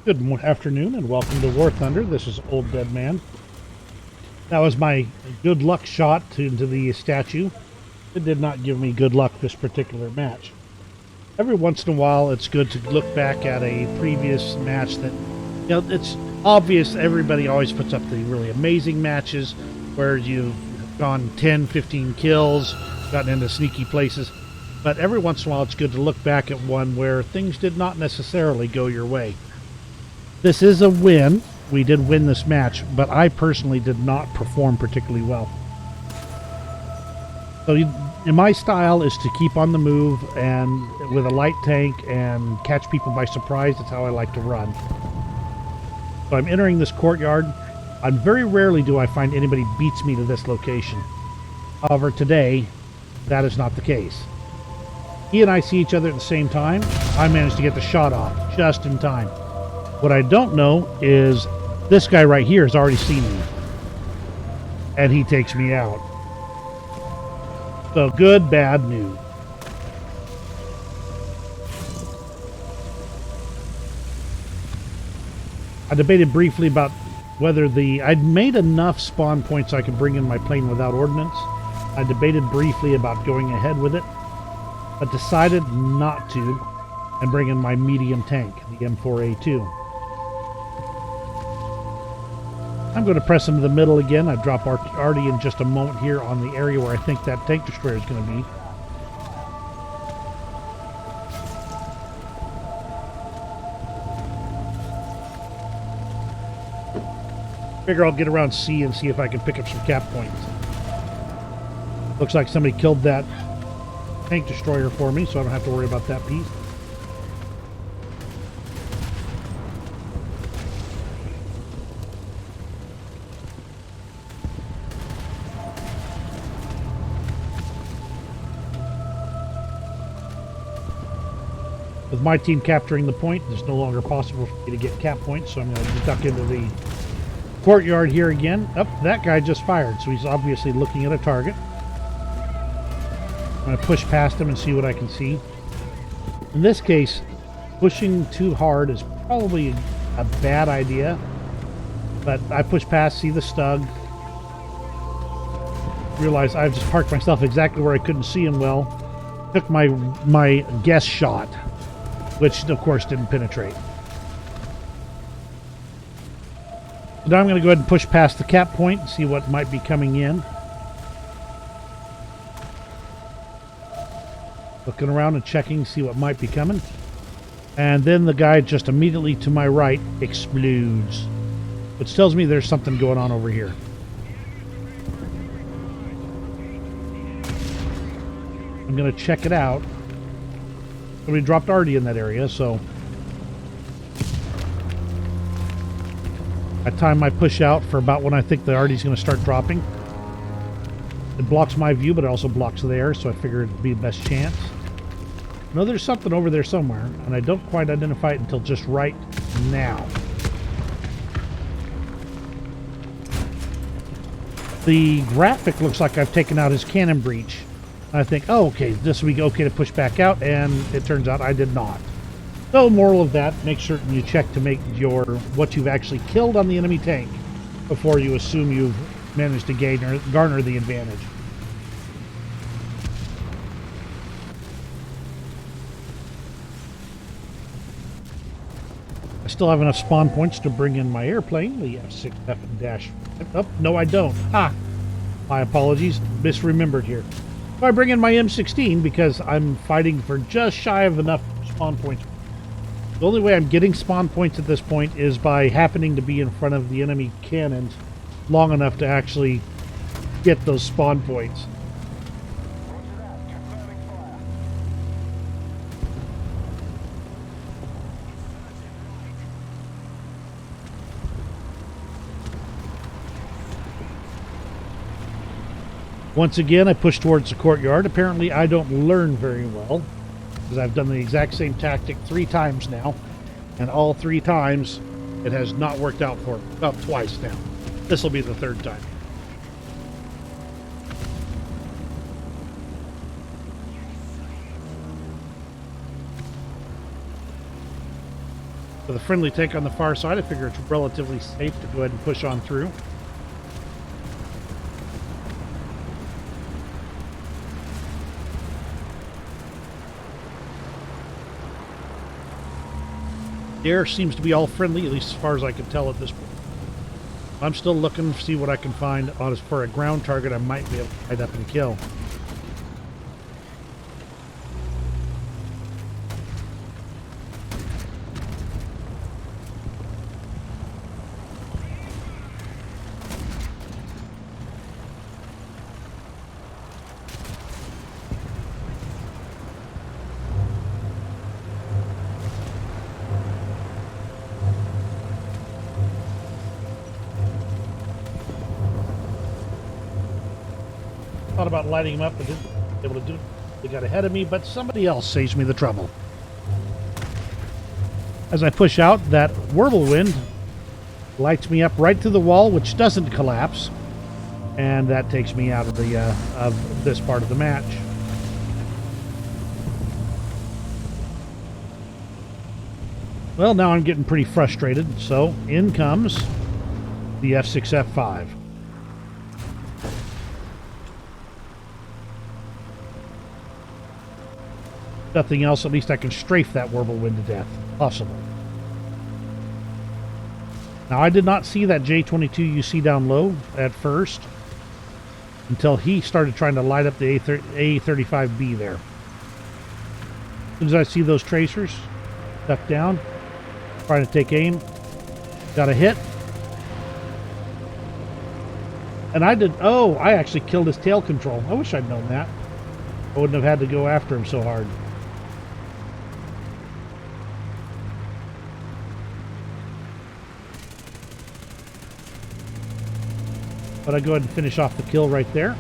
Afternoon and welcome to War Thunder. This is Old Dead Man. That was my good luck shot into the statue. It did not give me good luck this particular match. Every once in a while, it's good to look back at a previous match that, it's obvious everybody always puts up the really amazing matches where you've gone 10, 15 kills, gotten into sneaky places. But every once in a while, it's good to look back at one where things did not necessarily go your way. This is a win. We did win this match, but I personally did not perform particularly well. So in my style is to keep on the move and with a light tank and catch people by surprise. That's how I like to run. So I'm entering this courtyard. And very rarely do I find anybody beats me to this location. However, today, that is not the case. He and I see each other at the same time. I managed to get the shot off just in time. What I don't know is this guy right here has already seen me. And he takes me out. So good, bad news. I debated briefly about whether I'd made enough spawn points so I could bring in my plane without ordnance. I debated briefly about going ahead with it, but decided not to and bring in my medium tank, the M4A2. I'm going to press into the middle again. I drop Artie in just a moment here on the area where I think that tank destroyer is going to be. Figure I'll get around C and see if I can pick up some cap points. Looks like somebody killed that tank destroyer for me, so I don't have to worry about that piece. With my team capturing the point, it's no longer possible for me to get cap points, so I'm going to duck into the courtyard here again. Oh, that guy just fired, so he's obviously looking at a target. I'm going to push past him and see what I can see. In this case, pushing too hard is probably a bad idea, but I push past, see the Stug, realize I've just parked myself exactly where I couldn't see him well, took my guess shot, which of course didn't penetrate. So now I'm going to go ahead and push past the cap point and see what might be coming in. Looking around and checking, see what might be coming. And then the guy just immediately to my right explodes, which tells me there's something going on over here. I'm going to check it out. We dropped Artie in that area, so I time my push out for about when I think the Artie's going to start dropping. It blocks my view, but it also blocks theirs, so I figured it'd be the best chance. I know there's something over there somewhere, and I don't quite identify it until just right now. The graphic looks like I've taken out his cannon breach. I think, oh, okay, this will be okay to push back out, and it turns out I did not. So, moral of that, make certain you check to make what you've actually killed on the enemy tank before you assume you've managed to garner the advantage. I still have enough spawn points to bring in my airplane, the F6F-. Oh, no, I don't. My apologies, misremembered here. So I bring in my M16 because I'm fighting for just shy of enough spawn points. The only way I'm getting spawn points at this point is by happening to be in front of the enemy cannons long enough to actually get those spawn points. Once again, I push towards the courtyard. Apparently, I don't learn very well, because I've done the exact same tactic 3 times now, and all 3 times it has not worked out for me. About twice now. This will be the 3rd time. With a friendly tank on the far side, I figure it's relatively safe to go ahead and push on through. The air seems to be all friendly, at least as far as I can tell at this point. I'm still looking to see what I can find on for a ground target I might be able to light up and kill. Thought about lighting them up, but didn't be able to do it. They got ahead of me, but somebody else saves me the trouble. As I push out, that whirlwind lights me up right through the wall, which doesn't collapse, and that takes me out of the of this part of the match. Well, now I'm getting pretty frustrated, so in comes the F6F5. Nothing else, at least I can strafe that whirlwind to death. Possible. Now, I did not see that J-22 you see down low at first until he started trying to light up the A-35B there. As soon as I see those tracers, duck down, trying to take aim, got a hit. And I actually killed his tail control. I wish I'd known that. I wouldn't have had to go after him so hard. But I go ahead and finish off the kill right there.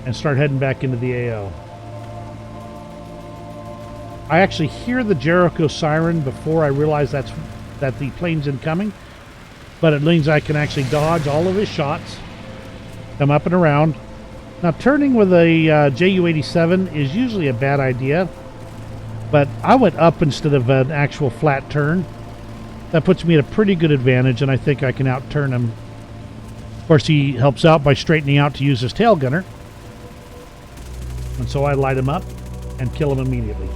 And start heading back into the AO. I actually hear the Jericho siren before I realize that the plane's incoming. But it means I can actually dodge all of his shots. Come up and around. Now turning with a Ju-87 is usually a bad idea. But I went up instead of an actual flat turn. That puts me at a pretty good advantage, and I think I can out-turn him. Of course, he helps out by straightening out to use his tail gunner. And so I light him up and kill him immediately.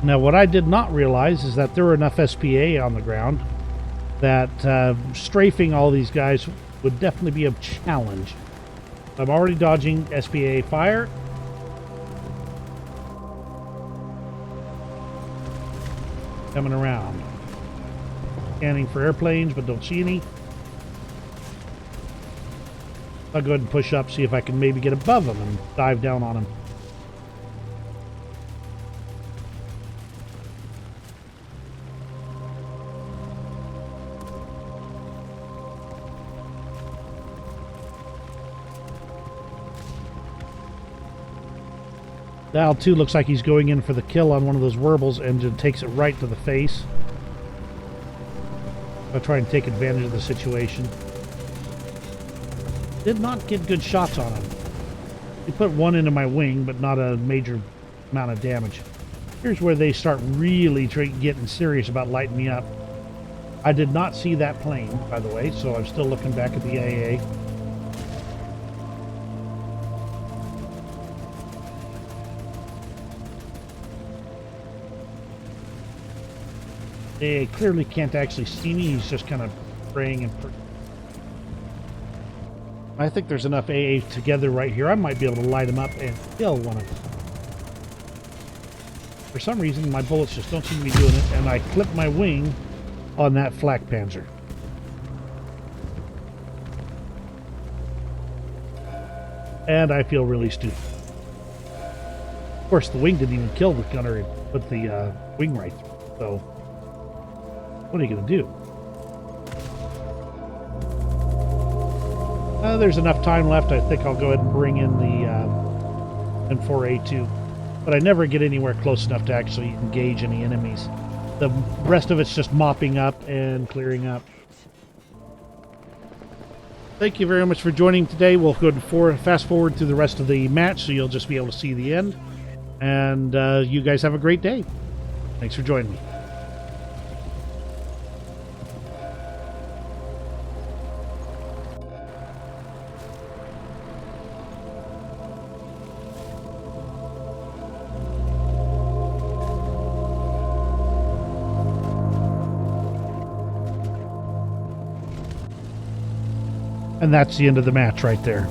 Now, what I did not realize is that there were enough SPA on the ground that strafing all these guys would definitely be a challenge. I'm already dodging SPA fire. Coming around. Scanning for airplanes, but don't see any. I'll go ahead and push up, see if I can maybe get above them and dive down on them. Now, too, looks like he's going in for the kill on one of those Werbels and just takes it right to the face. I'll try and take advantage of the situation. Did not get good shots on him. He put one into my wing, but not a major amount of damage. Here's where they start really getting serious about lighting me up. I did not see that plane, by the way, so I'm still looking back at the AA. They clearly can't actually see me. He's just kind of praying and I think there's enough AA together right here. I might be able to light him up and kill one of them. For some reason, my bullets just don't seem to be doing it, and I clip my wing on that flak panzer. And I feel really stupid. Of course, the wing didn't even kill the gunner. It put the wing right through. So, what are you going to do? There's enough time left. I think I'll go ahead and bring in the M4A2. But I never get anywhere close enough to actually engage any enemies. The rest of it's just mopping up and clearing up. Thank you very much for joining today. We'll go fast forward through the rest of the match, so you'll just be able to see the end. And you guys have a great day. Thanks for joining me. And that's the end of the match right there.